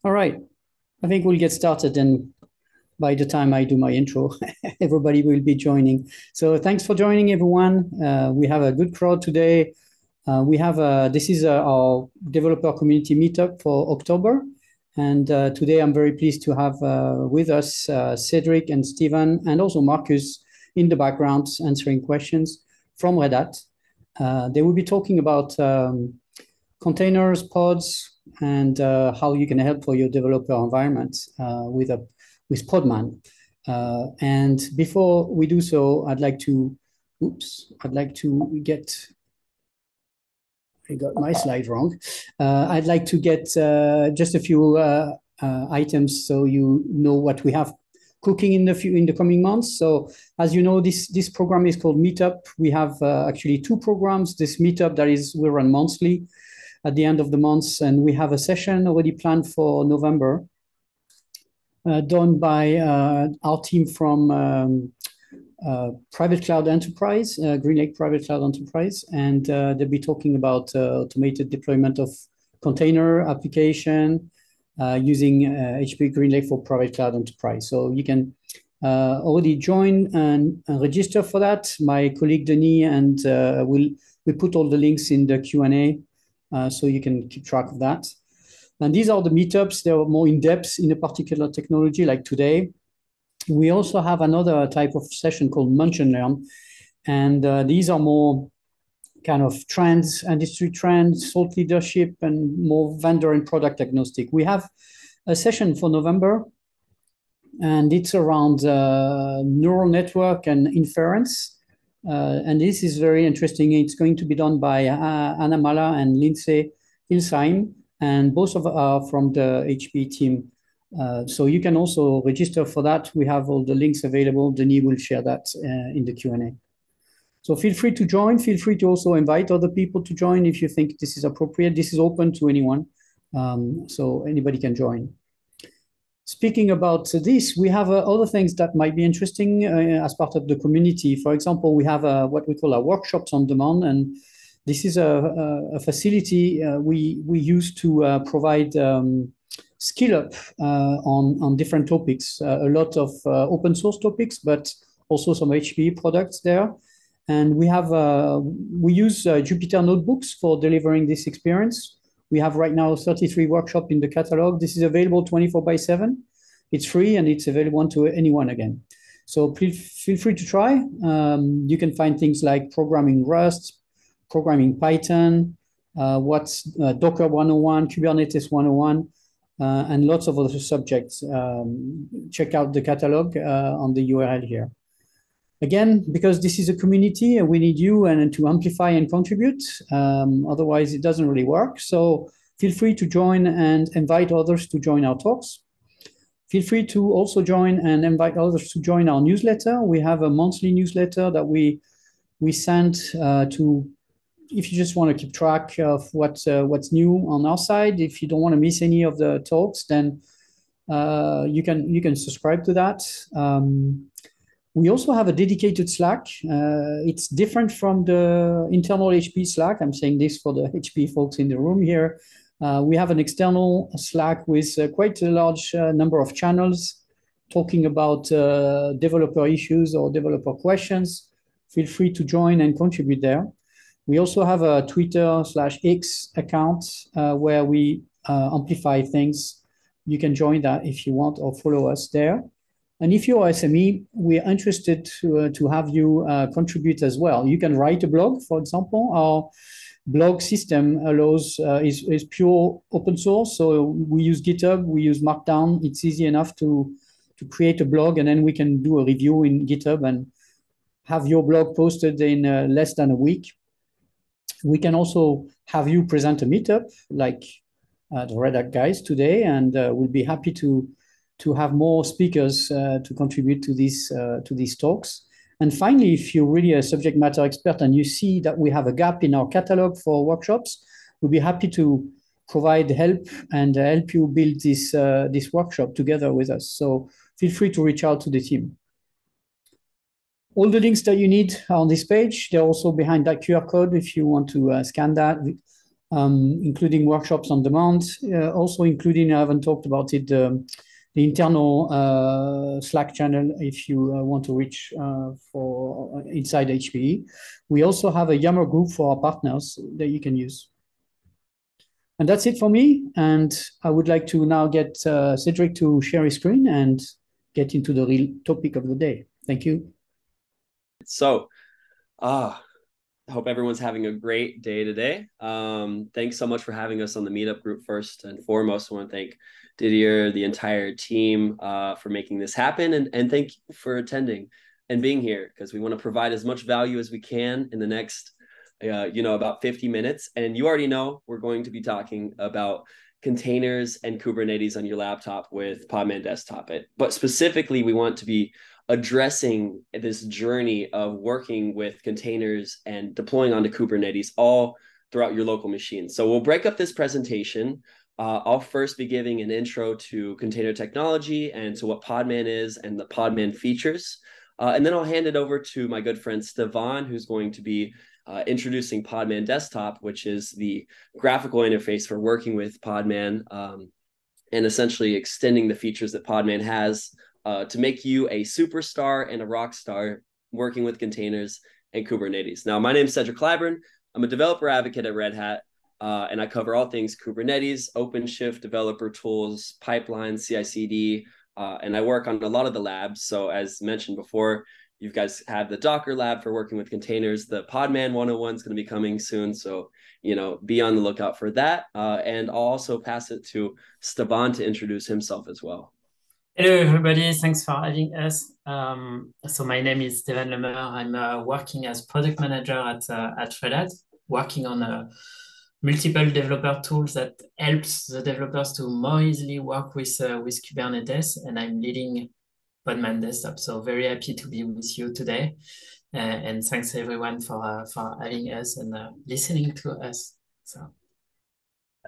All right, I think we'll get started, and by the time I do my intro, everybody will be joining. So thanks for joining, everyone. We have a good crowd today. This is our developer community meetup for October. And today I'm very pleased to have with us Cedric and Stephen, and also Marcus in the background answering questions from Red Hat. They will be talking about containers, pods, and how you can help for your developer environment with Podman. And before we do so, I'd like to get, I got my slide wrong. I'd like to get just a few items so you know what we have cooking in the coming months. So as you know, this program is called Meetup. We have actually two programs. This Meetup we run monthly at the end of the month, and we have a session already planned for November, done by our team from Private Cloud Enterprise, GreenLake Private Cloud Enterprise, and they'll be talking about automated deployment of container application using HP GreenLake for Private Cloud Enterprise. So you can already join and register for that. My colleague Denis and we put all the links in the Q&A so you can keep track of that. And these are the meetups. They are more in-depth in a particular technology like today. We also have another type of session called Munch and Learn. And these are more kind of trends, industry trends, thought leadership, and more vendor and product agnostic. We have a session for November, and it's around neural network and inference. And this is very interesting. It's going to be done by Anna Mala and Lindsay Ilsheim, and both of are from the HP team. So you can also register for that. We have all the links available. Denis will share that in the Q&A. So feel free to join. Feel free to also invite other people to join if you think this is appropriate. This is open to anyone, so anybody can join. Speaking about this, we have other things that might be interesting as part of the community. For example, we have what we call our workshops on demand, and this is a facility we use to provide skill up on different topics, a lot of open source topics, but also some HP products there. And we use Jupyter notebooks for delivering this experience. We have right now 33 workshops in the catalog. This is available 24/7. It's free and it's available to anyone again. So please feel free to try. You can find things like programming Rust, programming Python, what's Docker 101, Kubernetes 101, and lots of other subjects. Check out the catalog on the URL here. Again, because this is a community, we need you and to amplify and contribute. Otherwise, it doesn't really work. So feel free to join and invite others to join our talks. Feel free to also join and invite others to join our newsletter. We have a monthly newsletter that we send to, if you just want to keep track of what's new on our side. If you don't want to miss any of the talks, then you can subscribe to that. We also have a dedicated Slack. It's different from the internal HP Slack. I'm saying this for the HP folks in the room here. We have an external Slack with quite a large number of channels talking about developer issues or developer questions. Feel free to join and contribute there. We also have a Twitter/X account where we amplify things. You can join that if you want or follow us there. And if you're SME, we're interested to have you contribute as well. You can write a blog, for example. Our blog system is pure open source. So we use GitHub, we use Markdown. It's easy enough to create a blog, and then we can do a review in GitHub and have your blog posted in less than a week. We can also have you present a meetup like the Red Hat guys today, and we'll be happy to have more speakers to contribute to these talks. And finally, if you're really a subject matter expert and you see that we have a gap in our catalog for workshops, we'll be happy to provide help and help you build this workshop together with us. So feel free to reach out to the team. All the links that you need are on this page. They're also behind that QR code if you want to scan that. including workshops on demand, also including, I haven't talked about it, the internal Slack channel if you want to reach for inside HPE. We also have a Yammer group for our partners that you can use. And that's it for me. And I would like to now get Cedric to share his screen and get into the real topic of the day. Thank you. So, I hope everyone's having a great day today. Thanks so much for having us on the meetup group. First and foremost, I want to thank Didier, the entire team, for making this happen, and thank you for attending and being here, because we want to provide as much value as we can in the next, about 50 minutes. And you already know we're going to be talking about containers and Kubernetes on your laptop with Podman Desktop. But specifically, we want to be addressing this journey of working with containers and deploying onto Kubernetes all throughout your local machine. So we'll break up this presentation. I'll first be giving an intro to container technology and to what Podman is and the Podman features. And then I'll hand it over to my good friend Stefan, who's going to be introducing Podman Desktop, which is the graphical interface for working with Podman, and essentially extending the features that Podman has to make you a superstar and a rock star working with containers and Kubernetes. Now, my name is Cedric Clyburn. I'm a developer advocate at Red Hat, and I cover all things Kubernetes, OpenShift, developer tools, pipelines, CI/CD, and I work on a lot of the labs. So as mentioned before, you guys have the Docker lab for working with containers. The Podman 101 is going to be coming soon. So, be on the lookout for that. And I'll also pass it to Stefan to introduce himself as well. Hello, everybody. Thanks for having us. So my name is Steven Lemer. I'm working as product manager at Red Hat, working on multiple developer tools that helps the developers to more easily work with Kubernetes, and I'm leading Podman Desktop. So very happy to be with you today, and thanks everyone for having us and listening to us. So.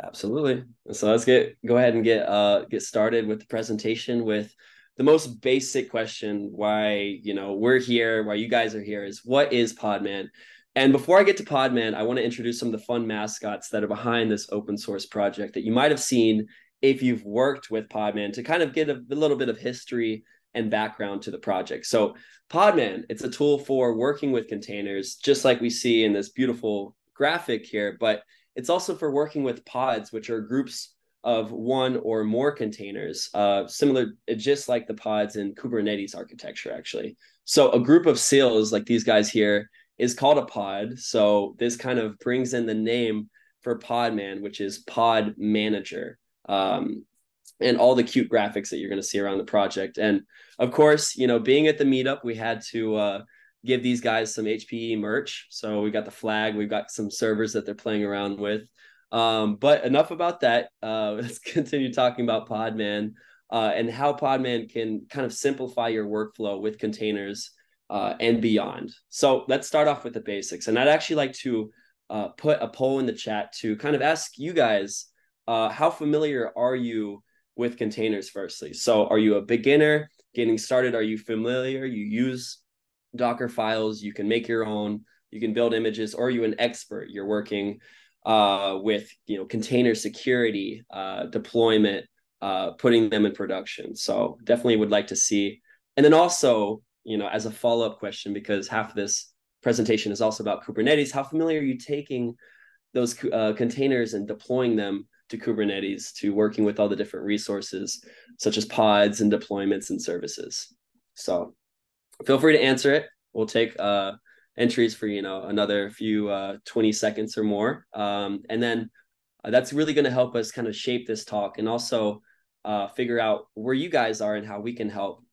Absolutely. So let's go ahead and get started with the presentation with the most basic question: why we're here, why you guys are here, is what is Podman? And before I get to Podman, I want to introduce some of the fun mascots that are behind this open source project that you might have seen if you've worked with Podman, to kind of get a little bit of history and background to the project. So Podman, it's a tool for working with containers, just like we see in this beautiful graphic here, but it's also for working with pods, which are groups of one or more containers, similar, just like the pods in Kubernetes architecture, actually. So a group of seals like these guys here is called a pod. So this kind of brings in the name for Podman, which is pod manager, and all the cute graphics that you're going to see around the project. And of course, being at the meetup, we had to give these guys some HPE merch. So we got the flag, we've got some servers that they're playing around with. But enough about that. Let's continue talking about Podman and how Podman can kind of simplify your workflow with containers and beyond. So let's start off with the basics. And I'd actually like to put a poll in the chat to kind of ask you guys, how familiar are you with containers firstly? So are you a beginner getting started? Are you familiar? You use Docker files, you can make your own, you can build images, or are you an expert? You're working with container security, deployment, putting them in production. So definitely would like to see. And then also, as a follow-up question, because half of this presentation is also about Kubernetes, how familiar are you taking those containers and deploying them to Kubernetes, to working with all the different resources such as pods and deployments and services? So feel free to answer it. We'll take entries for another few 20 seconds or more, and then that's really going to help us kind of shape this talk and also figure out where you guys are and how we can help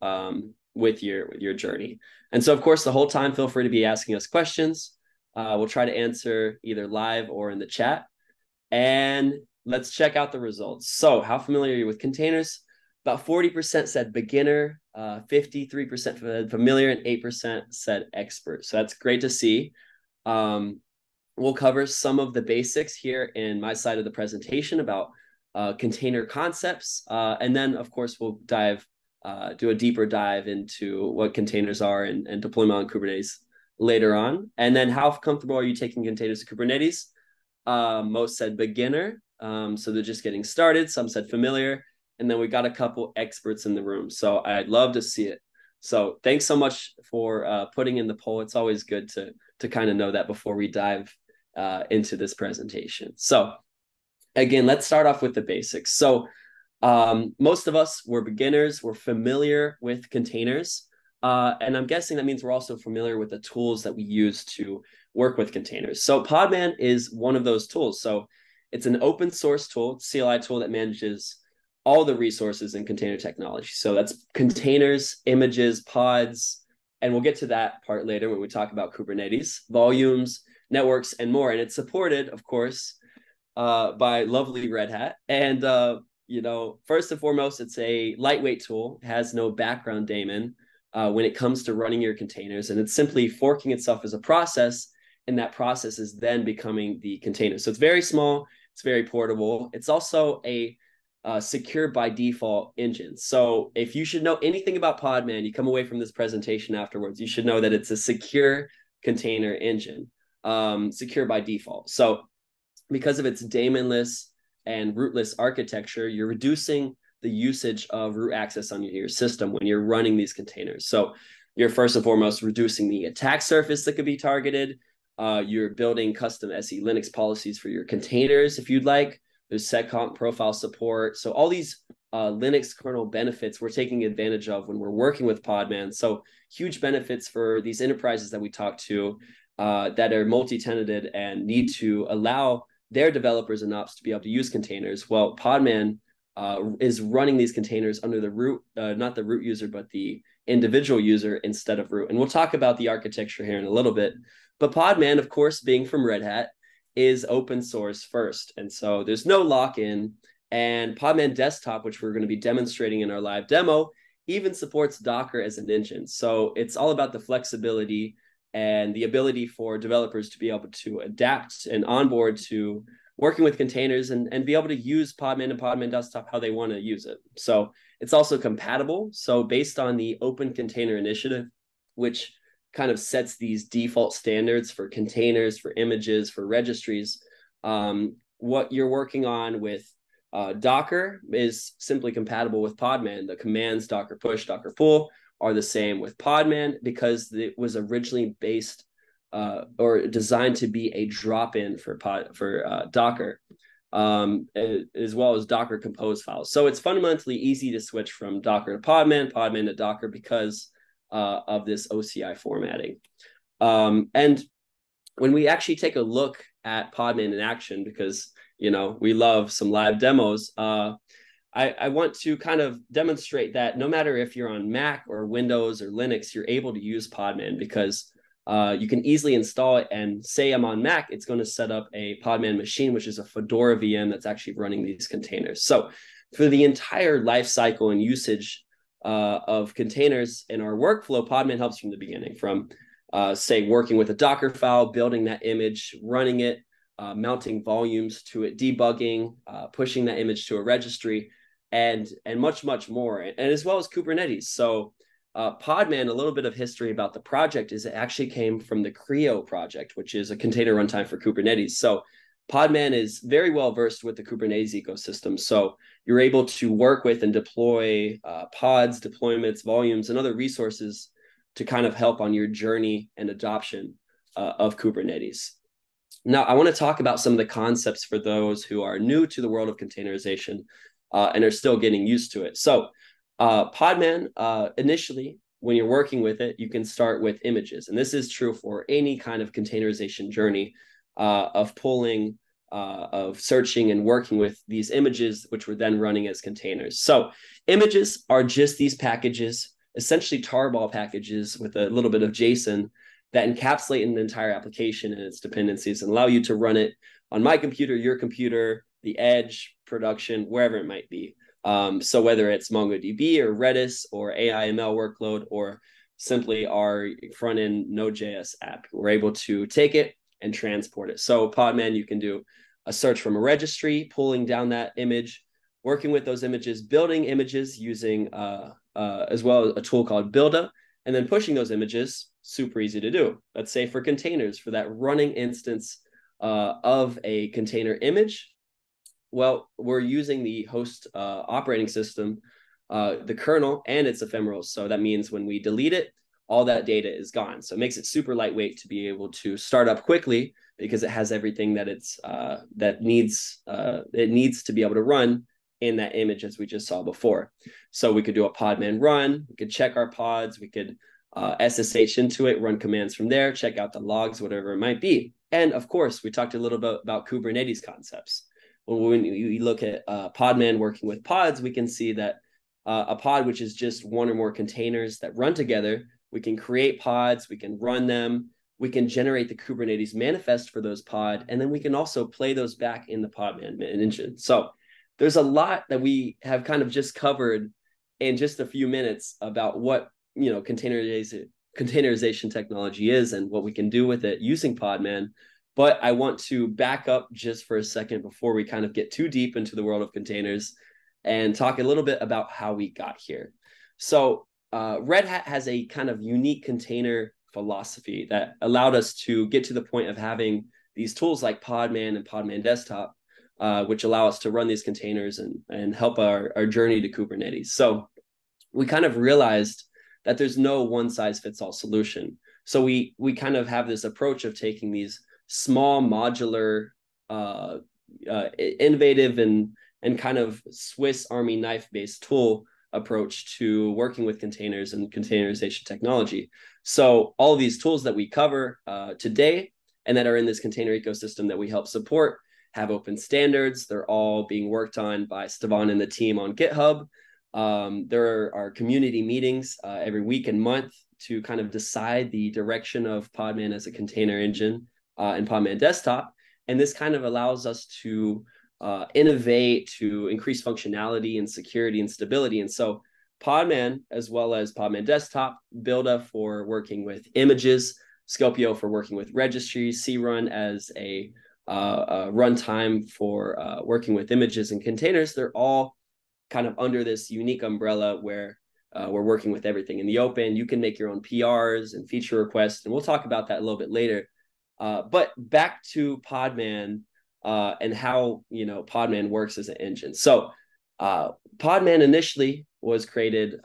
with your journey. And so, of course, the whole time, feel free to be asking us questions. We'll try to answer either live or in the chat. And let's check out the results. So, how familiar are you with containers? About 40% said beginner, 53% familiar, and 8% said expert. So that's great to see. We'll cover some of the basics here in my side of the presentation about container concepts. And then, of course, we'll do a deeper dive into what containers are and deployment on Kubernetes later on. And then how comfortable are you taking containers to Kubernetes? Most said beginner. So they're just getting started. Some said familiar. And then we got a couple experts in the room. So I'd love to see it. So thanks so much for putting in the poll. It's always good to kind of know that before we dive into this presentation. So again, let's start off with the basics. So most of us were beginners. We're familiar with containers. And I'm guessing that means we're also familiar with the tools that we use to work with containers. So Podman is one of those tools. So it's an open source tool, CLI tool that manages all the resources in container technology. So that's containers, images, pods, and we'll get to that part later when we talk about Kubernetes, volumes, networks, and more. And it's supported, of course, by lovely Red Hat. And, first and foremost, it's a lightweight tool. It has no background daemon when it comes to running your containers. And it's simply forking itself as a process. And that process is then becoming the container. So it's very small. It's very portable. It's also a secure by default engine. So if you should know anything about Podman, you come away from this presentation afterwards, you should know that it's a secure container engine, secure by default. So because of its daemonless and rootless architecture, you're reducing the usage of root access on your system when you're running these containers. So you're first and foremost reducing the attack surface that could be targeted. You're building custom SE Linux policies for your containers if you'd like. There's seccomp profile support. So all these Linux kernel benefits we're taking advantage of when we're working with Podman. So huge benefits for these enterprises that we talk to that are multi-tenanted and need to allow their developers and ops to be able to use containers. Well, Podman is running these containers under the root, not the root user, but the individual user instead of root. And we'll talk about the architecture here in a little bit. But Podman, of course, being from Red Hat, is open source first. And so there's no lock-in. And Podman Desktop, which we're going to be demonstrating in our live demo, even supports Docker as an engine. So it's all about the flexibility and the ability for developers to be able to adapt and onboard to working with containers and be able to use Podman and Podman Desktop how they want to use it. So it's also compatible. So based on the Open Container Initiative, which kind of sets these default standards for containers, for images, for registries, what you're working on with Docker is simply compatible with Podman. The commands Docker push, Docker pull are the same with Podman because it was originally based or designed to be a drop-in for Docker, as well as Docker compose files. So it's fundamentally easy to switch from Docker to Podman, Podman to Docker because of this OCI formatting. And when we actually take a look at Podman in action, because we love some live demos, I want to kind of demonstrate that no matter if you're on Mac or Windows or Linux, you're able to use Podman because you can easily install it. And say I'm on Mac, it's going to set up a Podman machine, which is a Fedora VM that's actually running these containers. So for the entire life cycle and usage of containers in our workflow, Podman helps from the beginning, from say working with a Docker file, building that image, running it, mounting volumes to it, debugging, pushing that image to a registry, and much, much more, and as well as Kubernetes. So Podman, a little bit of history about the project is it actually came from the Creo project, which is a container runtime for Kubernetes. So Podman is very well versed with the Kubernetes ecosystem. So you're able to work with and deploy pods, deployments, volumes, and other resources to kind of help on your journey and adoption of Kubernetes. Now, I want to talk about some of the concepts for those who are new to the world of containerization and are still getting used to it. So Podman, initially, when you're working with it, you can start with images. And this is true for any kind of containerization journey of pulling, of searching and working with these images, which were then running as containers. So images are just these packages, essentially tarball packages with a little bit of JSON that encapsulate an entire application and its dependencies and allow you to run it on my computer, your computer, the edge, production, wherever it might be. So whether it's MongoDB or Redis or AI/ML workload or simply our front-end Node.js app, we're able to take it and transport it. So Podman, you can do a search from a registry, pulling down that image, working with those images, building images using as well as a tool called Builda, and then pushing those images, super easy to do. Let's say for containers, for that running instance of a container image, well, we're using the host operating system, the kernel, and its ephemerals. So that means when we delete it, all that data is gone. So it makes it super lightweight to be able to start up quickly because it has everything that it needs to be able to run in that image, as we just saw before. So we could do a Podman run, we could check our pods, we could SSH into it, run commands from there, check out the logs, whatever it might be. And of course, we talked a little bit about Kubernetes concepts. When you look at Podman working with pods, we can see that a pod, which is just one or more containers that run together, we can create pods, we can run them, we can generate the Kubernetes manifest for those pod, and then we can also play those back in the Podman engine. So there's a lot that we have kind of just covered in just a few minutes about what, you know, containerization technology is and what we can do with it using Podman. But I want to back up just for a second before we kind of get too deep into the world of containers and talk a little bit about how we got here. So Red Hat has a kind of unique container philosophy that allowed us to get to the point of having these tools like Podman and Podman Desktop, which allow us to run these containers and help our journey to Kubernetes. So we kind of realized that there's no one-size-fits-all solution. So we kind of have this approach of taking these small modular, innovative and kind of Swiss Army knife-based tool approach to working with containers and containerization technology. So all of these tools that we cover today and that are in this container ecosystem that we help support have open standards. They're all being worked on by Stefan and the team on GitHub. There are community meetings every week and month to kind of decide the direction of Podman as a container engine and Podman Desktop. And this kind of allows us to innovate, to increase functionality and security and stability. And so Podman, as well as Podman Desktop, Builda for working with images, Scopio for working with registries, crun as a runtime for working with images and containers, they're all kind of under this unique umbrella where we're working with everything in the open. You can make your own PRs and feature requests, and we'll talk about that a little bit later. But back to Podman and how, you know, Podman works as an engine. So Podman initially was created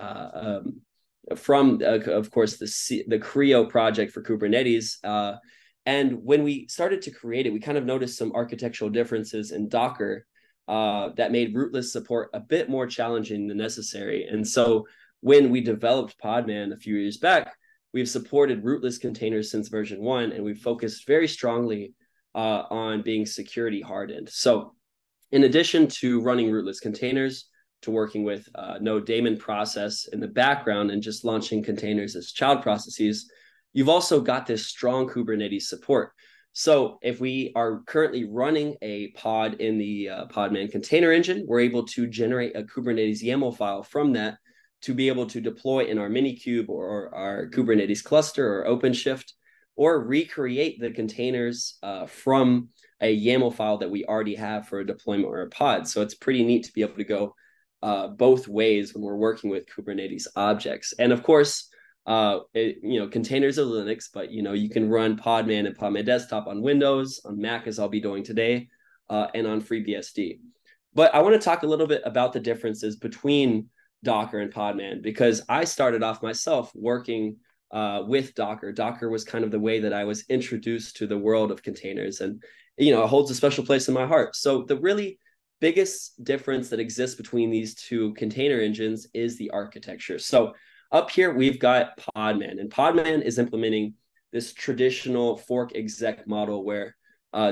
from, of course, the Creo project for Kubernetes. And when we started to create it, we kind of noticed some architectural differences in Docker that made rootless support a bit more challenging than necessary. And so when we developed Podman a few years back, we've supported rootless containers since version 1, and we've focused very strongly on being security hardened. So in addition to running rootless containers, to working with no daemon process in the background and just launching containers as child processes, you've also got this strong Kubernetes support. So if we are currently running a pod in the Podman container engine, we're able to generate a Kubernetes YAML file from that to be able to deploy in our Minikube or our Kubernetes cluster or OpenShift, or recreate the containers from a YAML file that we already have for a deployment or a pod. So it's pretty neat to be able to go both ways when we're working with Kubernetes objects. And of course, containers are Linux, but, you know, you can run Podman and Podman Desktop on Windows, on Mac, as I'll be doing today, and on FreeBSD. But I want to talk a little bit about the differences between Docker and Podman, because I started off myself working with Docker. Docker was kind of the way that I was introduced to the world of containers, and, you know, it holds a special place in my heart. So the really biggest difference that exists between these two container engines is the architecture. So up here, we've got Podman, and Podman is implementing this traditional fork exec model where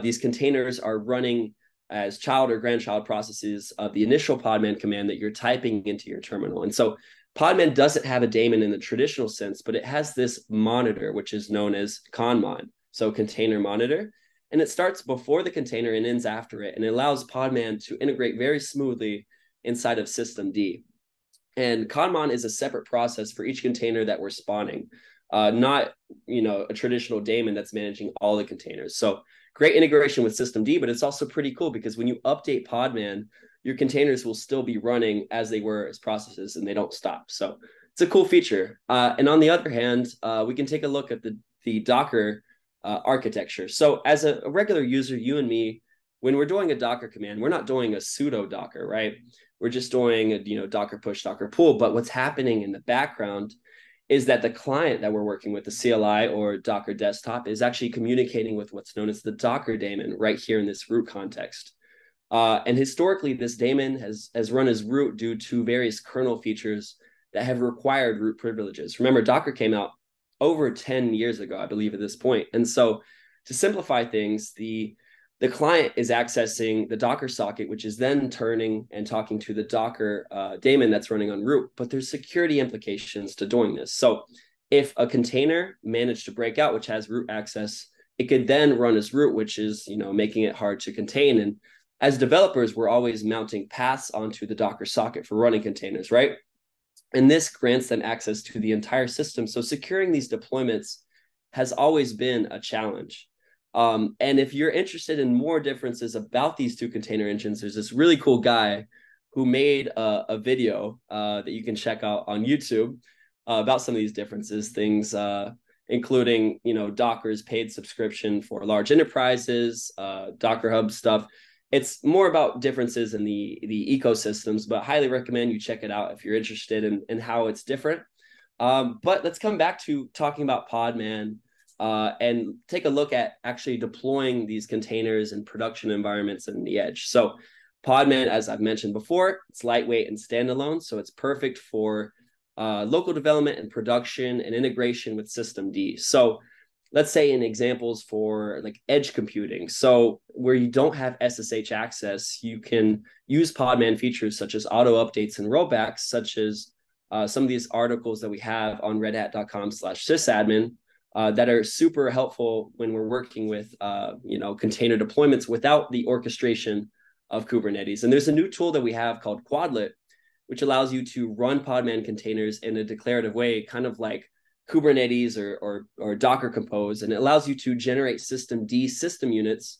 these containers are running as child or grandchild processes of the initial Podman command that you're typing into your terminal. And so Podman doesn't have a daemon in the traditional sense, but it has this monitor, which is known as conmon, so container monitor. And it starts before the container and ends after it. And it allows Podman to integrate very smoothly inside of systemd. And conmon is a separate process for each container that we're spawning, not, you know, a traditional daemon that's managing all the containers. So great integration with systemd, but it's also pretty cool because when you update Podman, your containers will still be running as they were as processes and they don't stop. So it's a cool feature. And on the other hand, we can take a look at the Docker architecture. So as a regular user, you and me, when we're doing a Docker command, we're not doing a sudo Docker, right? We're just doing a, Docker push, Docker pull. But what's happening in the background is that the client that we're working with, the CLI or Docker desktop, is actually communicating with what's known as the Docker daemon right here in this root context. And historically, this daemon has run as root due to various kernel features that have required root privileges. Remember, Docker came out over 10 years ago, I believe, at this point. And so to simplify things, the client is accessing the Docker socket, which is then turning and talking to the Docker daemon that's running on root. But there's security implications to doing this. So if a container managed to break out, which has root access, it could then run as root, which is, making it hard to contain. And as developers, we're always mounting paths onto the Docker socket for running containers, right? And this grants them access to the entire system. So securing these deployments has always been a challenge. And if you're interested in more differences about these two container engines, there's this really cool guy who made a video that you can check out on YouTube about some of these differences, things including, Docker's paid subscription for large enterprises, Docker Hub stuff. It's more about differences in the ecosystems, but highly recommend you check it out if you're interested in how it's different. But let's come back to talking about Podman and take a look at actually deploying these containers in production environments in the edge. So Podman, as I've mentioned before, it's lightweight and standalone, so it's perfect for local development and production and integration with systemd. So let's say in examples for like edge computing. So where you don't have SSH access, you can use Podman features such as auto updates and rollbacks, such as some of these articles that we have on redhat.com/sysadmin that are super helpful when we're working with, container deployments without the orchestration of Kubernetes. And there's a new tool that we have called Quadlet, which allows you to run Podman containers in a declarative way, kind of like Kubernetes or Docker Compose, and it allows you to generate systemd system units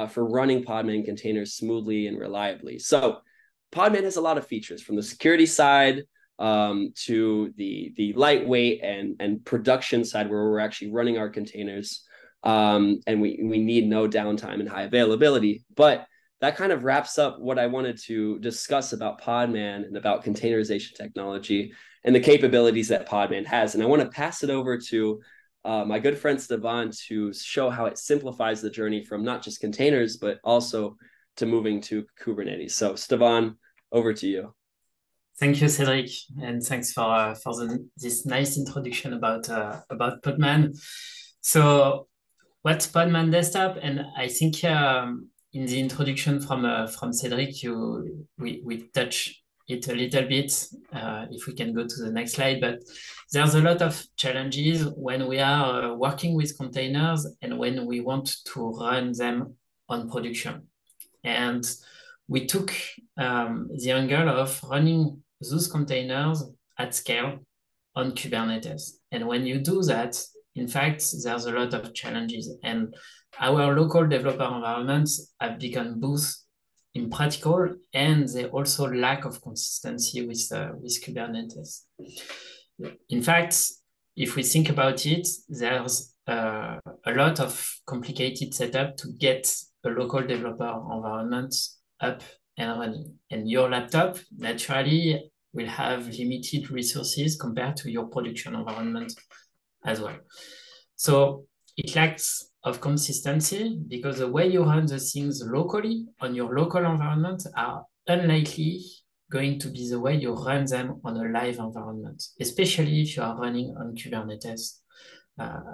for running Podman containers smoothly and reliably. So Podman has a lot of features, from the security side to the lightweight and production side, where we're actually running our containers, and we need no downtime and high availability. But that kind of wraps up what I wanted to discuss about Podman and about containerization technology and the capabilities that Podman has. And I want to pass it over to my good friend Stefan to show how it simplifies the journey from not just containers, but also to moving to Kubernetes. So Stefan, over to you. Thank you, Cedric, and thanks for this nice introduction about Podman. So what's Podman Desktop? And I think in the introduction from Cedric, we touch it a little bit, if we can go to the next slide. But there's a lot of challenges when we are working with containers and when we want to run them on production. And we took the angle of running those containers at scale on Kubernetes. And when you do that, in fact, there's a lot of challenges. And our local developer environments have become both impractical and they also lack of consistency with Kubernetes. In fact, if we think about it, there's a lot of complicated setup to get a local developer environment up and running. And your laptop naturally will have limited resources compared to your production environment as well. So it lacks of consistency because the way you run the things locally on your local environment are unlikely going to be the way you run them on a live environment, especially if you are running on Kubernetes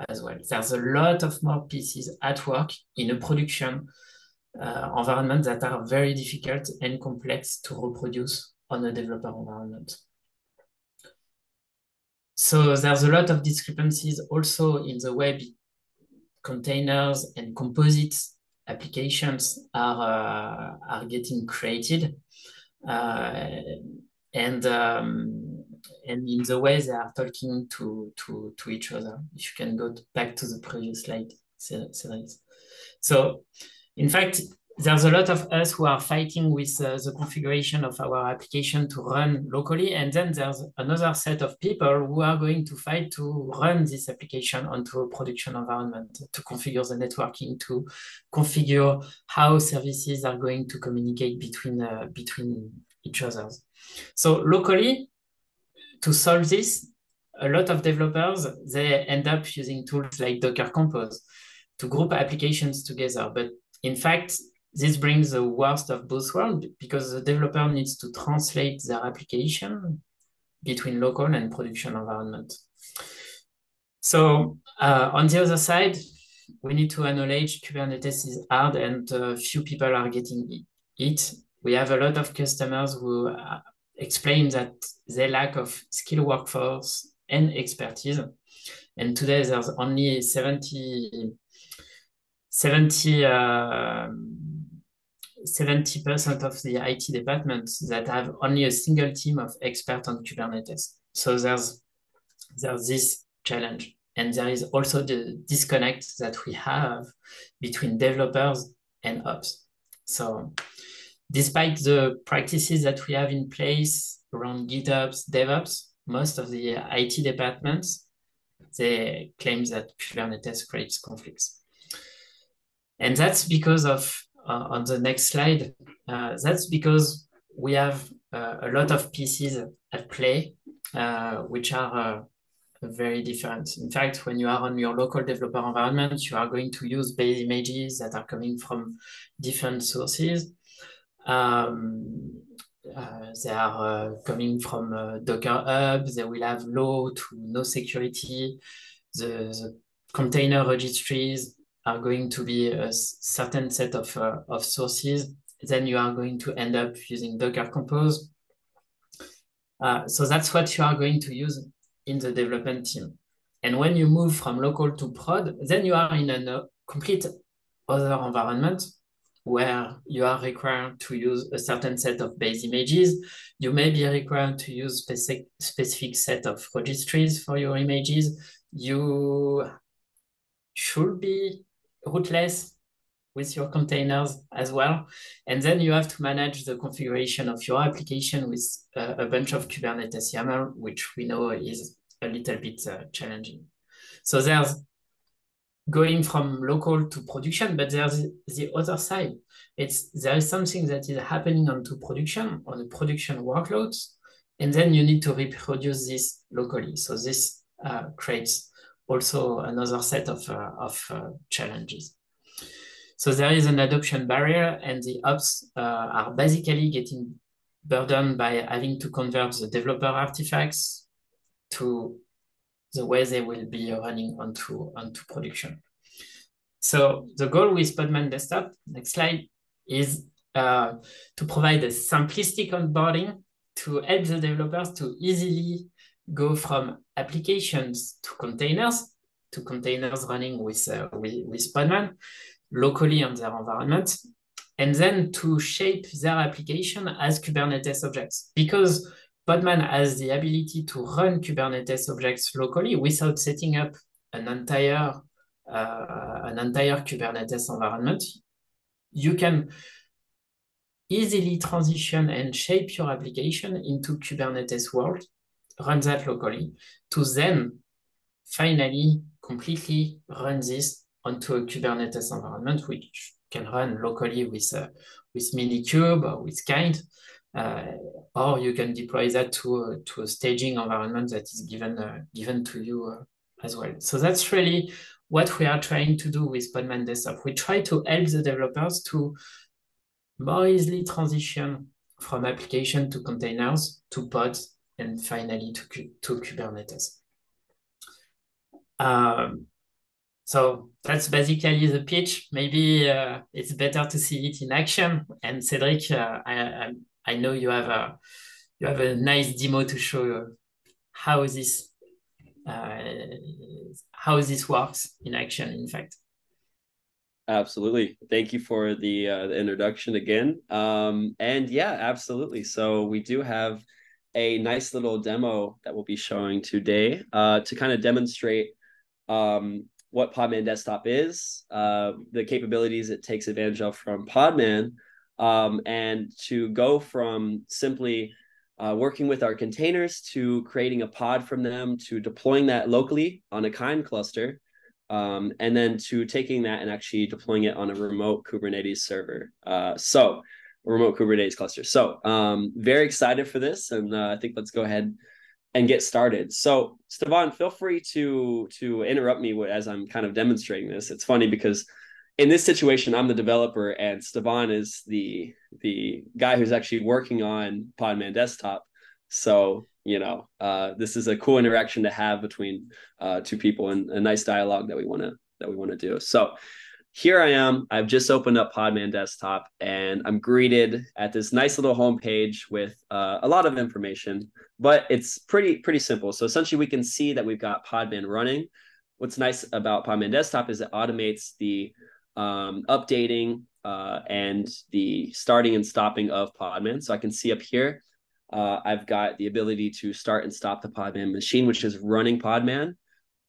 as well. There's a lot of more pieces at work in a production environment that are very difficult and complex to reproduce on a developer environment. So there's a lot of discrepancies also in the way containers and composite applications are getting created, and in the way they are talking to each other. If you can go back to the previous slide, Cedric. So, in fact, there's a lot of us who are fighting with the configuration of our application to run locally. And then there's another set of people who are going to fight to run this application onto a production environment, to configure the networking, to configure how services are going to communicate between each other. So locally, to solve this, a lot of developers, they end up using tools like Docker Compose to group applications together. But in fact, this brings the worst of both worlds because the developer needs to translate their application between local and production environment. So on the other side, we need to acknowledge Kubernetes is hard and few people are getting it. We have a lot of customers who explain that they lack of skilled workforce and expertise. And today there's only 70% of the IT departments that have only a single team of experts on Kubernetes. So there's this challenge. And there is also the disconnect that we have between developers and ops. So despite the practices that we have in place around GitOps, DevOps, most of the IT departments, they claim that Kubernetes creates conflicts. And that's because of, on the next slide, that's because we have a lot of pieces at play, which are very different. In fact, when you are on your local developer environment, you are going to use base images that are coming from different sources. They are coming from Docker Hub. They will have low to no security. The container registries are going to be a certain set of sources. Then you are going to end up using Docker Compose. So that's what you are going to use in the development team. And when you move from local to prod, then you are in a complete other environment where you are required to use a certain set of base images. You may be required to use specific set of registries for your images. You should be rootless with your containers as well. And then you have to manage the configuration of your application with a bunch of Kubernetes YAML, which we know is a little bit challenging. So there's going from local to production, but there's the other side. There is something that is happening on the production workloads, and then you need to reproduce this locally. So this creates also another set of challenges. So there is an adoption barrier, and the ops are basically getting burdened by having to convert the developer artifacts to the way they will be running onto production. So the goal with Podman Desktop, next slide, is to provide a simplistic onboarding to help the developers to easily go from applications to containers running with Podman locally on their environment, and then to shape their application as Kubernetes objects. Because Podman has the ability to run Kubernetes objects locally without setting up an entire Kubernetes environment, you can easily transition and shape your application into Kubernetes world, run that locally, to then finally completely run this onto a Kubernetes environment, which can run locally with Minikube or with Kind, or you can deploy that to a staging environment that is given to you as well. So that's really what we are trying to do with Podman Desktop. We try to help the developers to more easily transition from application to containers, to pods, and finally to Kubernetes. So that's basically the pitch. Maybe it's better to see it in action. And Cedric, I know you have a nice demo to show how this works in action, in fact. Absolutely. Thank you for the introduction again. And yeah, absolutely. So we do have a nice little demo that we'll be showing today to kind of demonstrate what Podman Desktop is, the capabilities it takes advantage of from Podman, and to go from simply working with our containers to creating a pod from them, to deploying that locally on a kind cluster, and then to taking that and actually deploying it on a remote Kubernetes server. So a remote Kubernetes cluster. So very excited for this. And I think let's go ahead and get started. So Stefan, feel free to interrupt me as I'm kind of demonstrating this. It's funny because in this situation, I'm the developer and Stefan is the guy who's actually working on Podman Desktop. So, you know, this is a cool interaction to have between two people and a nice dialogue that we want to do. So here I am. I've just opened up Podman Desktop and I'm greeted at this nice little homepage with a lot of information, but it's pretty simple. So essentially we can see that we've got Podman running. What's nice about Podman Desktop is it automates the updating and the starting and stopping of Podman. So I can see up here, I've got the ability to start and stop the Podman machine, which is running Podman.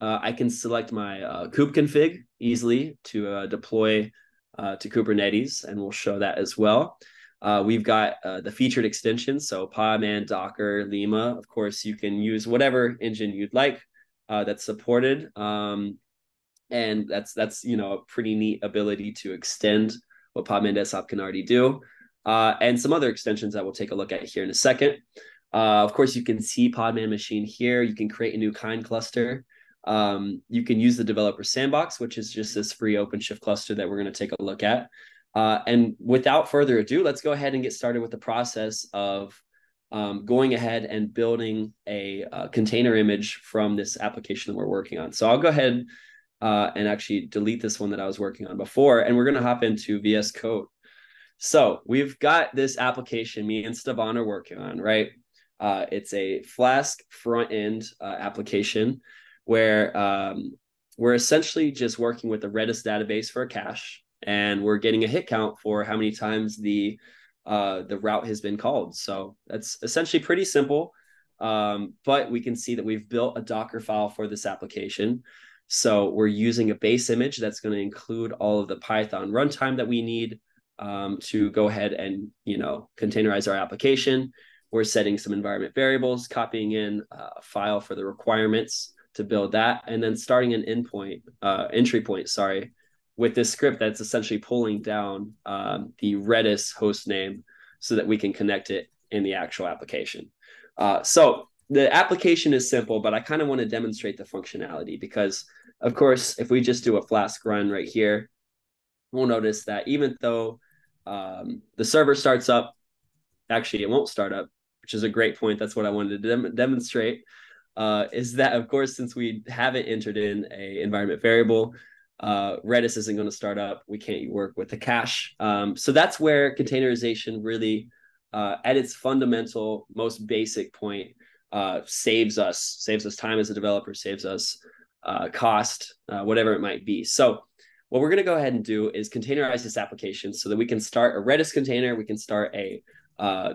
I can select my kube config easily to deploy to Kubernetes, and we'll show that as well. We've got the featured extensions, so Podman, Docker, Lima. Of course, you can use whatever engine you'd like that's supported. And that's you know, a pretty neat ability to extend what Podman Desktop can already do. And some other extensions that we'll take a look at here in a second. Of course, you can see Podman machine here. You can create a new kind cluster. You can use the developer sandbox, which is just this free OpenShift cluster that we're going to take a look at. And without further ado, let's go ahead and get started with the process of going ahead and building a container image from this application that we're working on. So I'll go ahead and actually delete this one that I was working on before, and we're going to hop into VS Code. So we've got this application me and Stefan are working on, right? It's a Flask front-end application where we're essentially just working with the Redis database for a cache, and we're getting a hit count for how many times the route has been called. So that's essentially pretty simple, but we can see that we've built a Docker file for this application. So we're using a base image that's going to include all of the Python runtime that we need to go ahead and, you know, containerize our application. We're setting some environment variables, copying in a file for the requirements to build that, and then starting an entry point, with this script that's essentially pulling down the Redis host name so that we can connect it in the actual application. So the application is simple, but I kind of want to demonstrate the functionality because, of course, if we just do a Flask run right here, we'll notice that even though the server starts up, actually it won't start up, which is a great point. That's what I wanted to demonstrate, is that, of course, since we haven't entered in a environment variable, Redis isn't going to start up. We can't work with the cache. So that's where containerization really, at its fundamental, most basic point, saves us time as a developer, saves us cost, whatever it might be. So what we're going to go ahead and do is containerize this application so that we can start a Redis container. We can start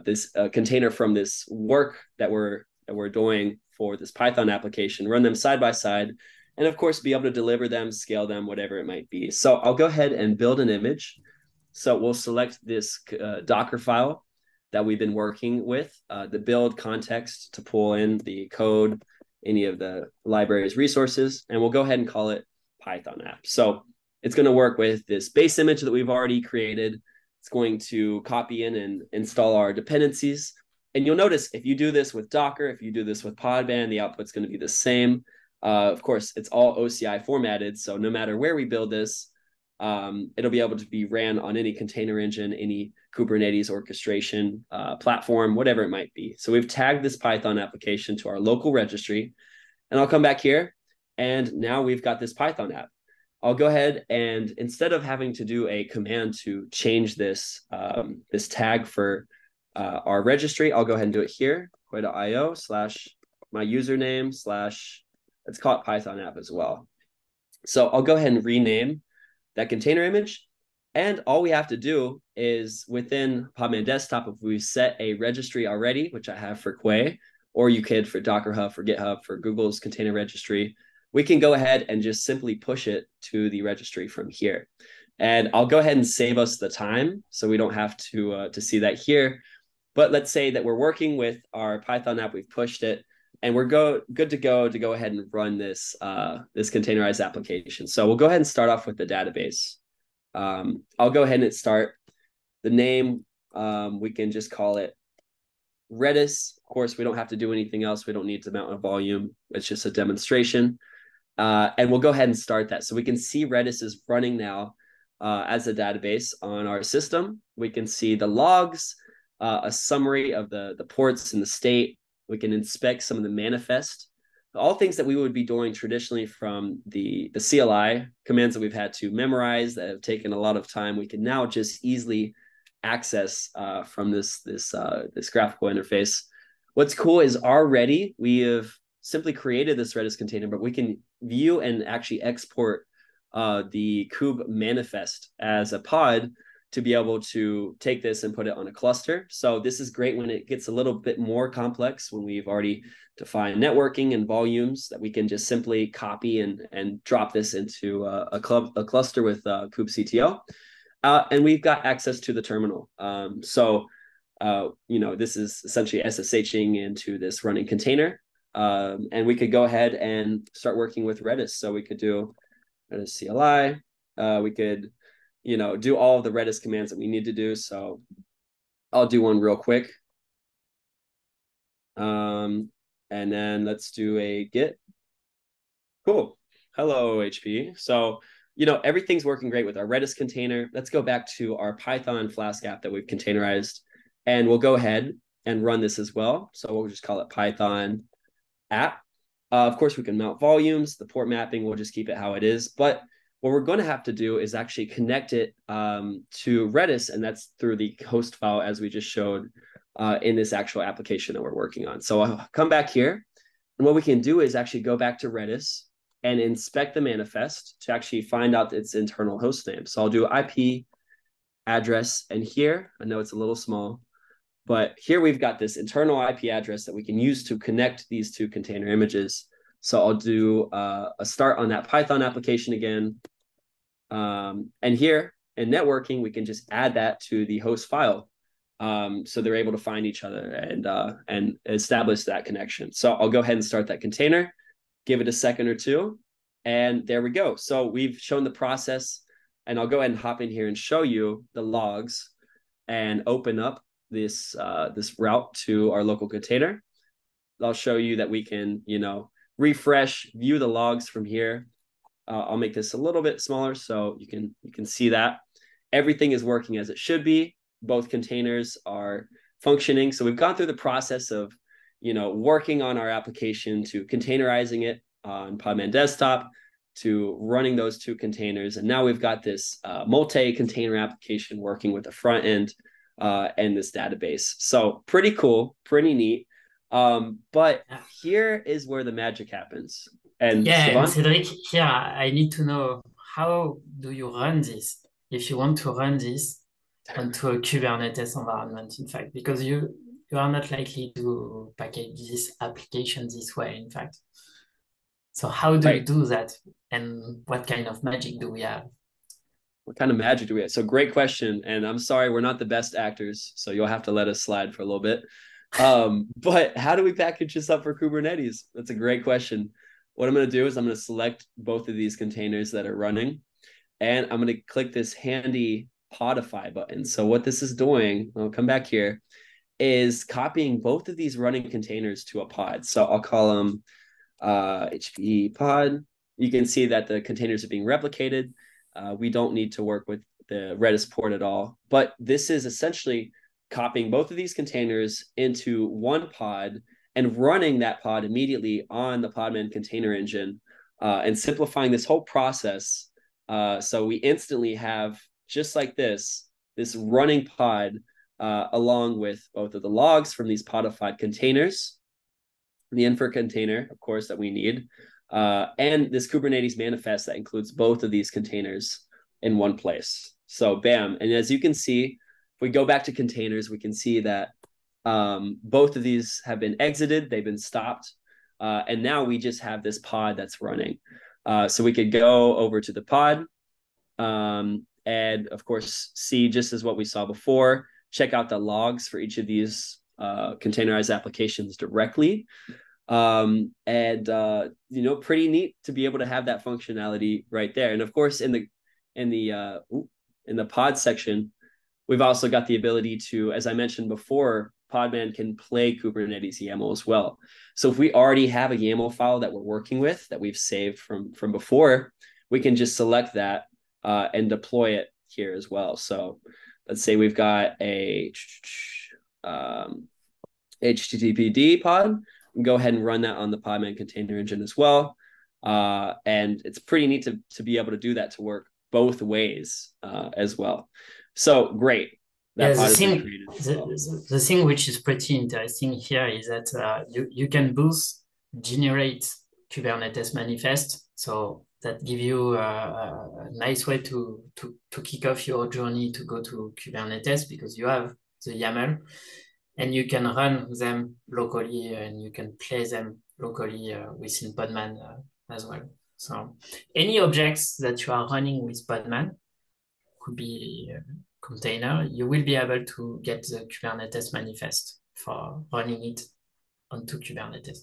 this container from this work that we're doing for this Python application, run them side by side, and of course, be able to deliver them, scale them, whatever it might be. So I'll go ahead and build an image. So we'll select this Docker file that we've been working with, the build context to pull in the code, any of the library's resources, and we'll go ahead and call it Python app. So it's going to work with this base image that we've already created. It's going to copy in and install our dependencies. And you'll notice if you do this with Docker, if you do this with Podman, the output's going to be the same. Of course, it's all OCI formatted. So no matter where we build this, it'll be able to be ran on any container engine, any Kubernetes orchestration platform, whatever it might be. So we've tagged this Python application to our local registry, and I'll come back here. And now we've got this Python app. I'll go ahead and instead of having to do a command to change this, this tag for our registry, I'll go ahead and do it here, koi.io / my username / let's call it Python app as well. So I'll go ahead and rename that container image. And all we have to do is within Podman Desktop, if we set a registry already, which I have for Quay, or you could for Docker Hub, for GitHub, for Google's container registry, we can go ahead and just simply push it to the registry from here. And I'll go ahead and save us the time so we don't have to see that here. But let's say that we're working with our Python app, we've pushed it, and we're good to go ahead and run this this containerized application. So we'll go ahead and start off with the database. I'll go ahead and start the name. We can just call it Redis. Of course, we don't have to do anything else. We don't need to mount a volume. It's just a demonstration. And we'll go ahead and start that. So we can see Redis is running now as a database on our system. We can see the logs, a summary of the ports and the state. We can inspect some of the manifest, all things that we would be doing traditionally from the CLI commands that we've had to memorize that have taken a lot of time. We can now just easily access from this graphical interface. What's cool is already we have simply created this Redis container, but we can view and actually export the kube manifest as a pod to be able to take this and put it on a cluster. So this is great when it gets a little bit more complex, when we've already defined networking and volumes, that we can just simply copy and drop this into a cluster with kubectl. And we've got access to the terminal. This is essentially SSHing into this running container. And we could go ahead and start working with Redis. So we could do Redis CLI. We could do all of the Redis commands that we need to do. So I'll do one real quick. And then let's do a git. Cool. Hello, HP. So, everything's working great with our Redis container. Let's go back to our Python Flask app that we've containerized, and we'll go ahead and run this as well. So we'll just call it Python app. Of course, we can mount volumes. The port mapping, we'll just keep it how it is. But what we're going to have to do is actually connect it to Redis, and that's through the host file, as we just showed in this actual application that we're working on. So I'll come back here, and what we can do is actually go back to Redis and inspect the manifest to actually find out its internal host name. So I'll do IP address, and here, I know it's a little small, but here we've got this internal IP address that we can use to connect these two container images. So I'll do a start on that Python application again. And here in networking, we can just add that to the host file. So they're able to find each other and establish that connection. So I'll go ahead and start that container, give it a second or two, and there we go. So we've shown the process, and I'll go ahead and hop in here and show you the logs and open up this route to our local container. I'll show you that we can, refresh, view the logs from here. I'll make this a little bit smaller so you can see that everything is working as it should be. Both containers are functioning. So we've gone through the process of, working on our application, to containerizing it on Podman Desktop, to running those two containers. And now we've got this multi-container application working with the front end and this database. So pretty cool, pretty neat. But here is where the magic happens. And and Cedric, here I need to know, how do you run this if you want to run this onto a Kubernetes environment, in fact, because you are not likely to package this application this way, in fact. So how do you do that? And what kind of magic do we have? What kind of magic do we have? So great question. And I'm sorry, we're not the best actors, so you'll have to let us slide for a little bit. But how do we package this up for Kubernetes? That's a great question. What I'm going to do is I'm going to select both of these containers that are running, and I'm going to click this handy podify button. So what this is doing, I'll come back here, is copying both of these running containers to a pod. So I'll call them HPE pod. You can see that the containers are being replicated. We don't need to work with the Redis port at all, but this is essentially copying both of these containers into one pod and running that pod immediately on the Podman container engine, and simplifying this whole process. So we instantly have, just like this running pod, along with both of the logs from these podified containers, the infra container, of course, that we need, and this Kubernetes manifest that includes both of these containers in one place. So bam. And as you can see, if we go back to containers, we can see that both of these have been exited. They've been stopped. And now we just have this pod that's running. So we could go over to the pod, and of course, see just as what we saw before, check out the logs for each of these containerized applications directly. Pretty neat to be able to have that functionality right there. And of course, in the pod section, we've also got the ability to, as I mentioned before, Podman can play Kubernetes YAML as well. So if we already have a YAML file that we're working with that we've saved from before, we can just select that and deploy it here as well. So let's say we've got a HTTPD pod. Go ahead and run that on the Podman container engine as well. And it's pretty neat to be able to do that, to work both ways as well. So great. The thing which is pretty interesting here is that you can both generate Kubernetes manifest. So that gives you a nice way to kick off your journey to go to Kubernetes, because you have the YAML and you can run them locally and you can play them locally within Podman as well. So any objects that you are running with Podman, could be container, you will be able to get the Kubernetes manifest for running it onto Kubernetes.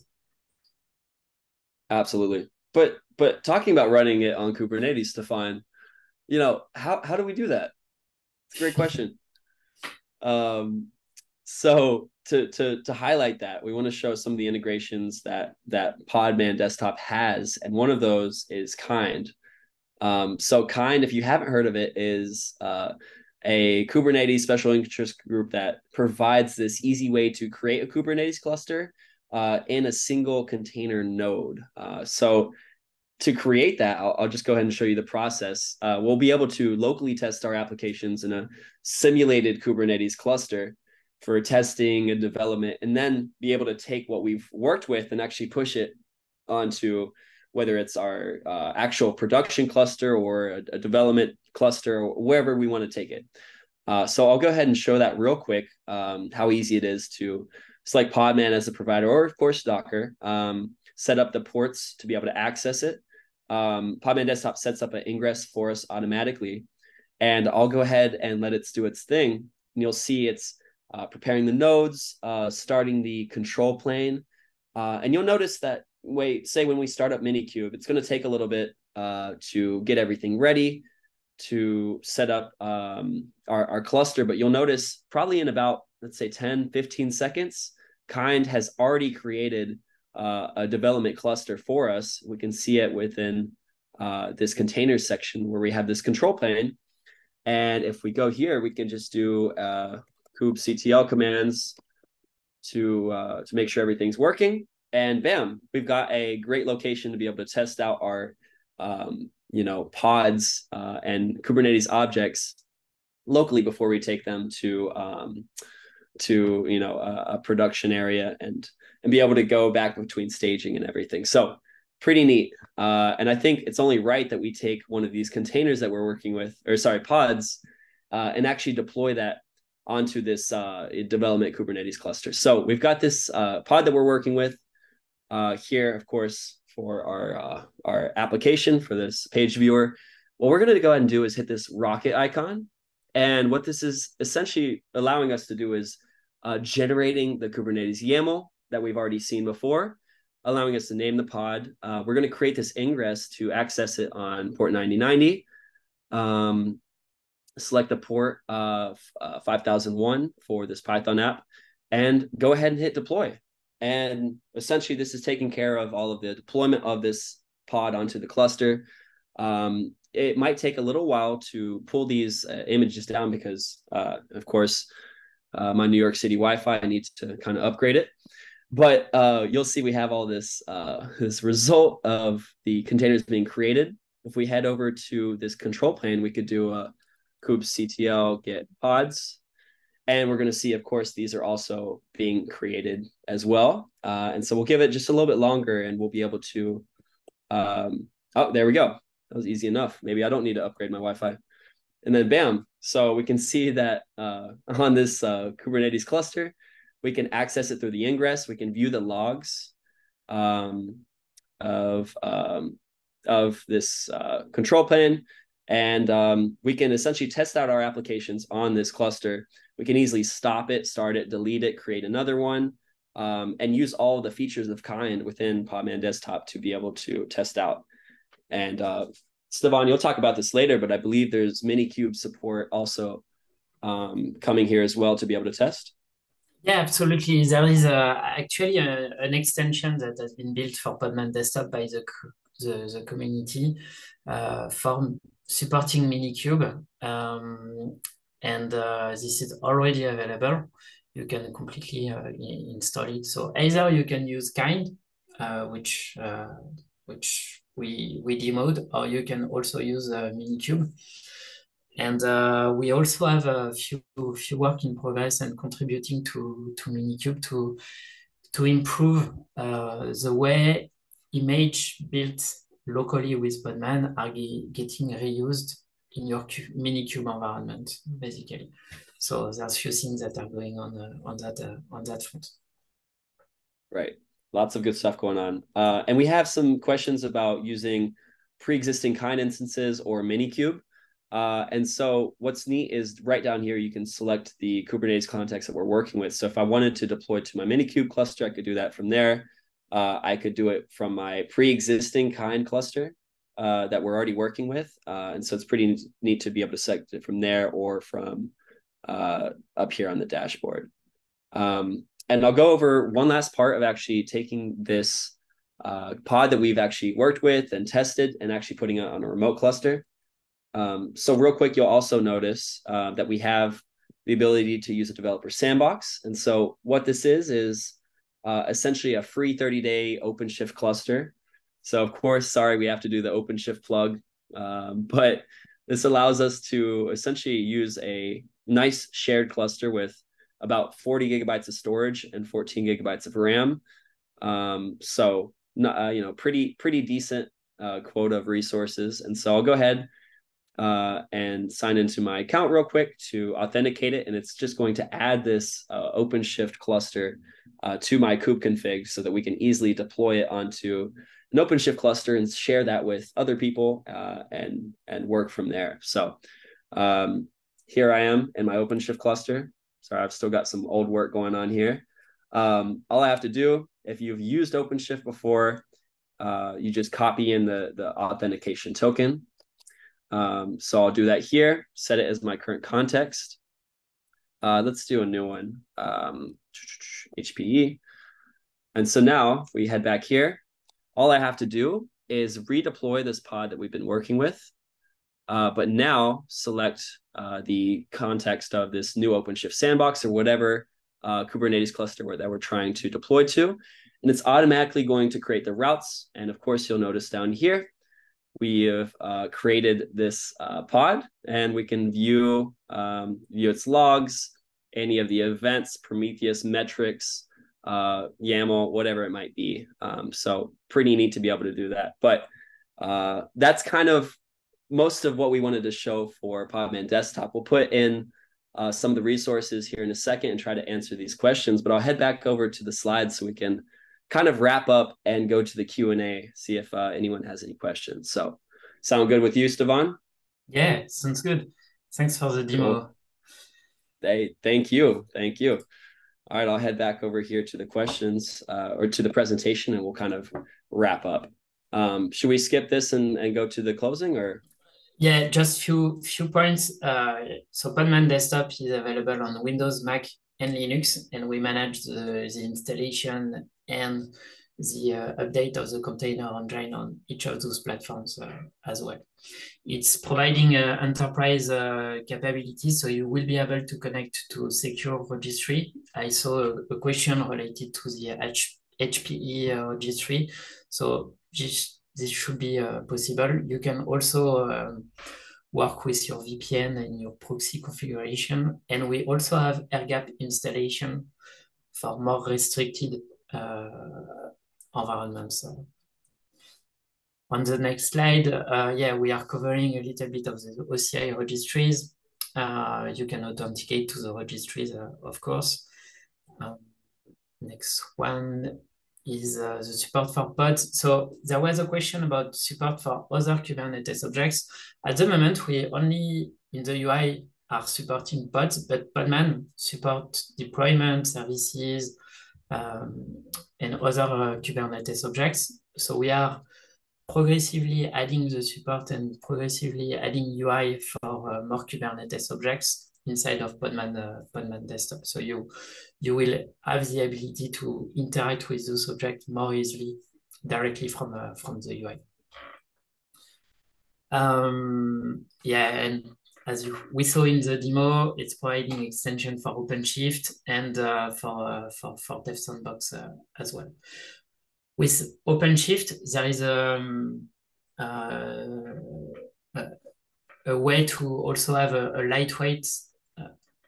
Absolutely. But talking about running it on Kubernetes, Stefan, how do we do that? It's a great question. So to highlight that, we want to show some of the integrations that Podman Desktop has, and one of those is Kind. So Kind, if you haven't heard of it, is a Kubernetes special interest group that provides this easy way to create a Kubernetes cluster in a single container node. So to create that, I'll just go ahead and show you the process. We'll be able to locally test our applications in a simulated Kubernetes cluster for testing and development, and then be able to take what we've worked with and actually push it onto whether it's our actual production cluster or a development cluster, or wherever we want to take it. So I'll go ahead and show that real quick, how easy it is to select Podman as a provider, or of course Docker, set up the ports to be able to access it. Podman Desktop sets up an ingress for us automatically, and I'll go ahead and let it do its thing. And you'll see it's preparing the nodes, starting the control plane. And you'll notice that when we start up Minikube, it's going to take a little bit to get everything ready to set up our cluster. But you'll notice probably in about, let's say 10, 15 seconds, Kind has already created a development cluster for us. We can see it within this container section where we have this control plane. And if we go here, we can just do kubectl commands to make sure everything's working. And bam, we've got a great location to be able to test out our pods and Kubernetes objects locally before we take them to a production area and be able to go back between staging and everything. So pretty neat. And I think it's only right that we take one of these containers that we're working with, pods, and actually deploy that onto this development Kubernetes cluster. So we've got this pod that we're working with here, of course, for our application for this page viewer. What we're going to go ahead and do is hit this rocket icon. And what this is essentially allowing us to do is generating the Kubernetes YAML that we've already seen before, allowing us to name the pod. We're going to create this ingress to access it on port 9090. Select the port of 5001 for this Python app, and go ahead and hit deploy. And essentially, this is taking care of all of the deployment of this pod onto the cluster. It might take a little while to pull these images down because, of course, my New York City Wi-Fi needs to kind of upgrade it. But you'll see we have all this result of the containers being created. If we head over to this control plane, we could do a kubectl get pods. And we're going to see, of course, these are also being created as well. And so we'll give it just a little bit longer and we'll be able to, oh, there we go. That was easy enough. Maybe I don't need to upgrade my Wi-Fi. And then bam. So we can see that on this Kubernetes cluster, we can access it through the ingress. We can view the logs. of this control plane. And we can essentially test out our applications on this cluster. We can easily stop it, start it, delete it, create another one, and use all the features of kind within Podman Desktop to be able to test out. And Stefan, you'll talk about this later, but I believe there's Minikube support also coming here as well to be able to test. Yeah, absolutely. There is actually an extension that has been built for Podman Desktop by the community for supporting Minikube. And this is already available. You can completely install it. So either you can use Kind, which we demoed, or you can also use Minikube. And we also have a few work in progress and contributing to Minikube to improve the way image built locally with Podman are getting reused in your Minikube environment, basically. So there's a few things that are going on that front. Right. Lots of good stuff going on. And we have some questions about using pre-existing Kind instances or Minikube. And so what's neat is right down here, you can select the Kubernetes context that we're working with. So if I wanted to deploy to my Minikube cluster, I could do that from there. I could do it from my pre-existing Kind cluster that we're already working with. And so it's pretty neat to be able to select it from there or from up here on the dashboard. And I'll go over one last part of actually taking this pod that we've actually worked with and tested and actually putting it on a remote cluster. So real quick, you'll also notice that we have the ability to use a developer sandbox. And so what this is essentially a free 30-day OpenShift cluster. So of course, sorry, we have to do the OpenShift plug, but this allows us to essentially use a nice shared cluster with about 40 gigabytes of storage and 14 gigabytes of RAM. So pretty decent quota of resources. And so I'll go ahead and sign into my account real quick to authenticate it. And it's just going to add this OpenShift cluster to my kube config so that we can easily deploy it onto an OpenShift cluster and share that with other people and work from there. So here I am in my OpenShift cluster. Sorry, I've still got some old work going on here. All I have to do, if you've used OpenShift before, you just copy in the authentication token. So I'll do that here, set it as my current context. Let's do a new one, HPE. And so now if we head back here, all I have to do is redeploy this pod that we've been working with, but now select the context of this new OpenShift sandbox or whatever Kubernetes cluster that we're trying to deploy to. And it's automatically going to create the routes. And of course, you'll notice down here, we have created this pod, and we can view its logs, any of the events, Prometheus metrics, YAML, whatever it might be. So pretty neat to be able to do that. But that's kind of most of what we wanted to show for Podman Desktop. We'll put in some of the resources here in a second and try to answer these questions, but I'll head back over to the slides so we can kind of wrap up and go to the Q&A, see if anyone has any questions. So sound good with you, Stefan? Yeah, sounds good. Thanks for the demo. Cool. Hey, thank you. Thank you. All right, I'll head back over here to the questions or to the presentation, and we'll kind of wrap up. Should we skip this and go to the closing, or? Yeah, just few points. So Podman Desktop is available on Windows, Mac, and Linux, and we manage the installation and the update of the container engine on each of those platforms as well. It's providing enterprise capabilities, so you will be able to connect to secure registry. I saw a question related to the HPE registry, so this should be possible. You can also work with your VPN and your proxy configuration, and we also have air-gap installation for more restricted environments. On the next slide, yeah, we are covering a little bit of the OCI registries. You can authenticate to the registries, of course. Next one is the support for pods. So there was a question about support for other Kubernetes objects. At the moment, we only in the UI are supporting pods, but Podman support deployment services and other Kubernetes objects. So we are progressively adding the support and progressively adding UI for more Kubernetes objects inside of Podman Desktop. So you will have the ability to interact with those objects more easily directly from the UI. And as we saw in the demo, it's providing extension for OpenShift and for Dev Sandbox as well. With OpenShift, there is a way to also have a lightweight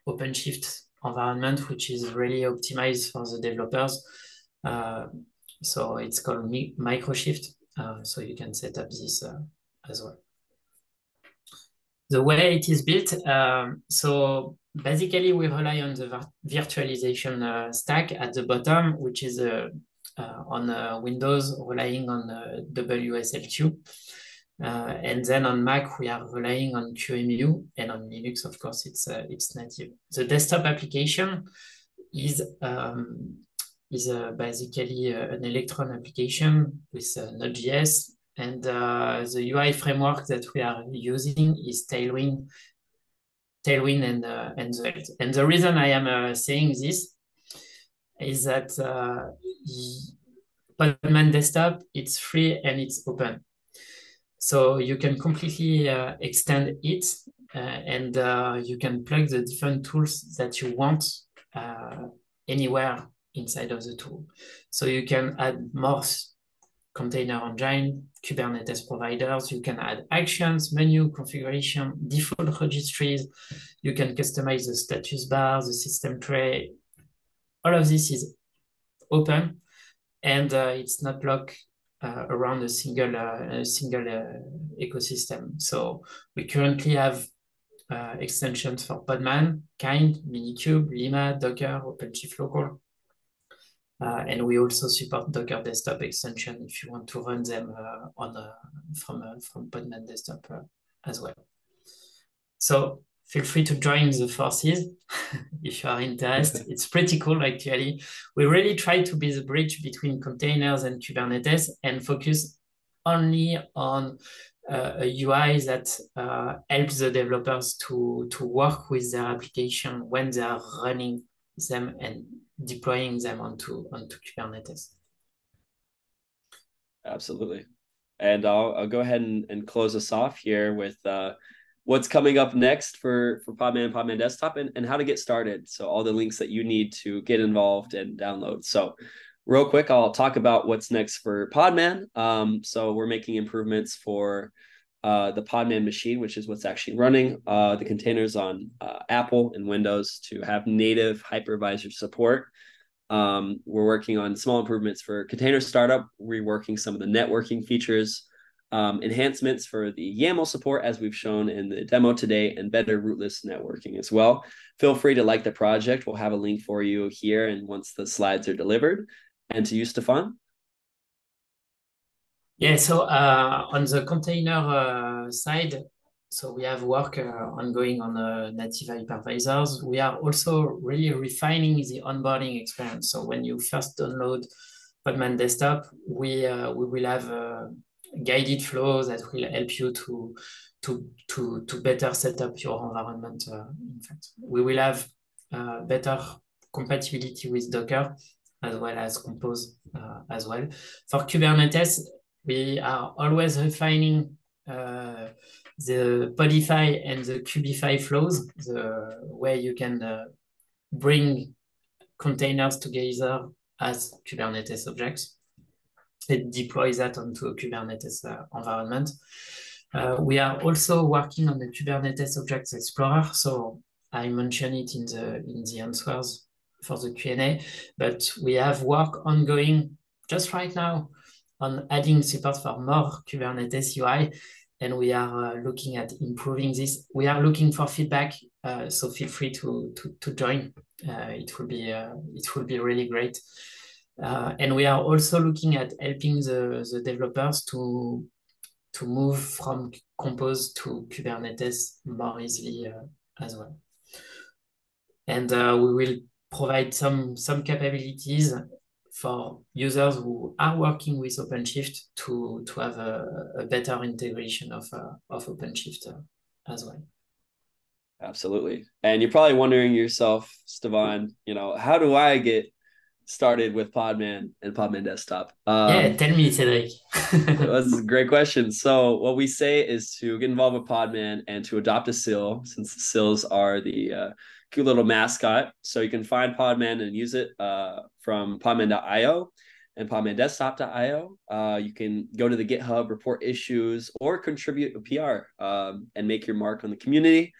OpenShift environment, which is really optimized for the developers. So it's called Microshift. So you can set up this as well. The way it is built, so basically we rely on the virtualization stack at the bottom, which is on Windows relying on WSL2. And then on Mac, we are relying on QEMU, and on Linux, of course, it's native. The desktop application is basically an Electron application with Node.js, and the UI framework that we are using is Tailwind and Svelte. And the reason I am saying this is that Podman Desktop, it's free and it's open. So you can completely extend it and you can plug the different tools that you want anywhere inside of the tool. So you can add more container engine, Kubernetes providers, you can add actions, menu, configuration, default registries, you can customize the status bar, the system tray. All of this is open and it's not locked around a single ecosystem. So we currently have extensions for Podman, Kind, Minikube, Lima, Docker, OpenShift Local. And we also support Docker Desktop extension if you want to run them from Podman Desktop as well. So feel free to join the forces if you are interested. It's pretty cool, actually. We really try to be the bridge between containers and Kubernetes and focus only on a UI that helps the developers to work with their application when they are running them and deploying them onto Kubernetes. Absolutely. And I'll go ahead and close us off here with what's coming up next for Podman and Podman Desktop and how to get started. So all the links that you need to get involved and download. So real quick, I'll talk about what's next for Podman. So we're making improvements for the Podman machine, which is what's actually running the containers on Apple and Windows to have native hypervisor support. We're working on small improvements for container startup, reworking some of the networking features, enhancements for the YAML support, as we've shown in the demo today, and better rootless networking as well. Feel free to like the project. We'll have a link for you here and once the slides are delivered. And to you, Stefan. Yeah, so on the container side, so we have work ongoing on native hypervisors. We are also really refining the onboarding experience. So when you first download Podman Desktop, we will have guided flows that will help you to better set up your environment. In fact, we will have better compatibility with Docker as well as Compose as well. For Kubernetes, we are always refining the Podify and the Kubify flows, the way you can bring containers together as Kubernetes objects and deploy that onto a Kubernetes environment. We are also working on the Kubernetes Objects Explorer. So I mentioned it in the answers for the Q&A, but we have work ongoing just right now on adding support for more Kubernetes UI, and we are looking at improving this. We are looking for feedback, so feel free to join. It will be really great. And we are also looking at helping the developers to move from Compose to Kubernetes more easily as well. And we will provide some capabilities for users who are working with OpenShift to have a better integration of OpenShift as well. Absolutely. And you're probably wondering yourself, Stefan, how do I get started with Podman and Podman Desktop? Yeah, tell me, Cedric. That's a great question. So what we say is to get involved with Podman and to adopt a SIL, since the SILs are the cute little mascot. So you can find Podman and use it from podman.io and podmandesktop.io. You can go to the GitHub, report issues, or contribute a PR and make your mark on the community.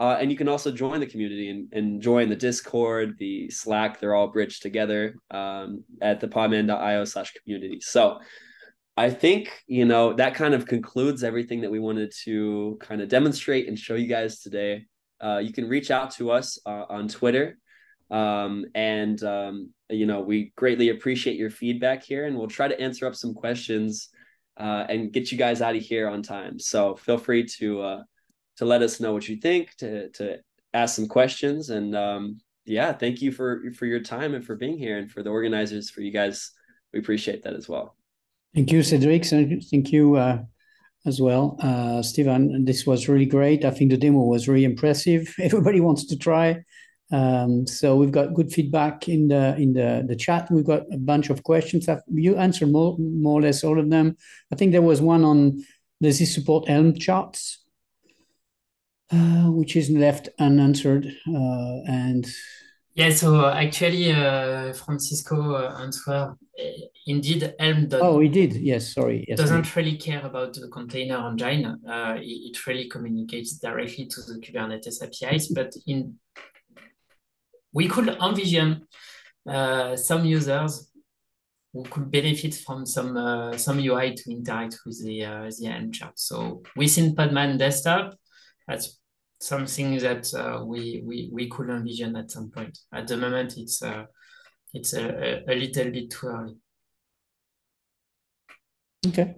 And you can also join the community and join the Discord, the Slack. They're all bridged together at the podman.io/community. So I think, that kind of concludes everything that we wanted to kind of demonstrate and show you guys today. You can reach out to us on Twitter. We greatly appreciate your feedback here, and we'll try to answer up some questions and get you guys out of here on time. So feel free to let us know what you think, to ask some questions. And thank you for your time and for being here, and for the organizers, for you guys. We appreciate that as well. Thank you, Cedric. Thank you as well, Stefan. This was really great. I think the demo was really impressive. Everybody wants to try. So we've got good feedback in the chat. We've got a bunch of questions. You answered more or less all of them. I think there was one on does this support Helm charts, which is left unanswered. Yeah, so actually, Francisco answered, indeed, Helm. Oh, he did. Yes, sorry. Yes, doesn't really care about the container engine. It really communicates directly to the Kubernetes APIs, but we could envision some users who could benefit from some UI to interact with the Helm chart. So within Podman Desktop, that's something that we could envision at some point. At the moment, it's a little bit too early. Okay.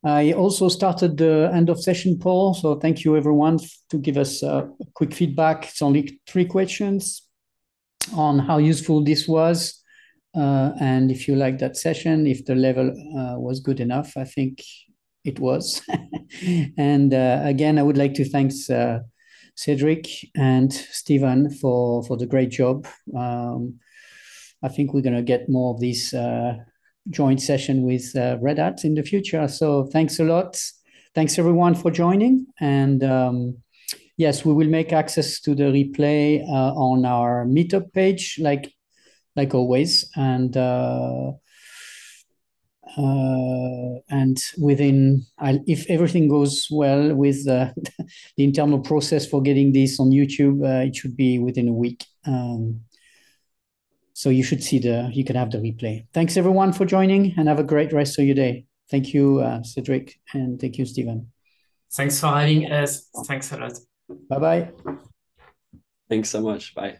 I also started the end of session poll, so thank you everyone to give us quick feedback. It's only 3 questions on how useful this was, and if you like that session, if the level was good enough. I think it was. And again, I would like to thank Cedric and Stefan for the great job. I think we're going to get more of these joint session with Red Hat in the future. So thanks a lot. Thanks everyone for joining. And yes, we will make access to the replay on our meetup page, like always. And within, if everything goes well with the internal process for getting this on YouTube, it should be within a week. So you should see you can have the replay. Thanks everyone for joining, and have a great rest of your day. Thank you, Cedric, and thank you, Stefan. Thanks for having us. Thanks a lot. Bye-bye. Thanks so much. Bye.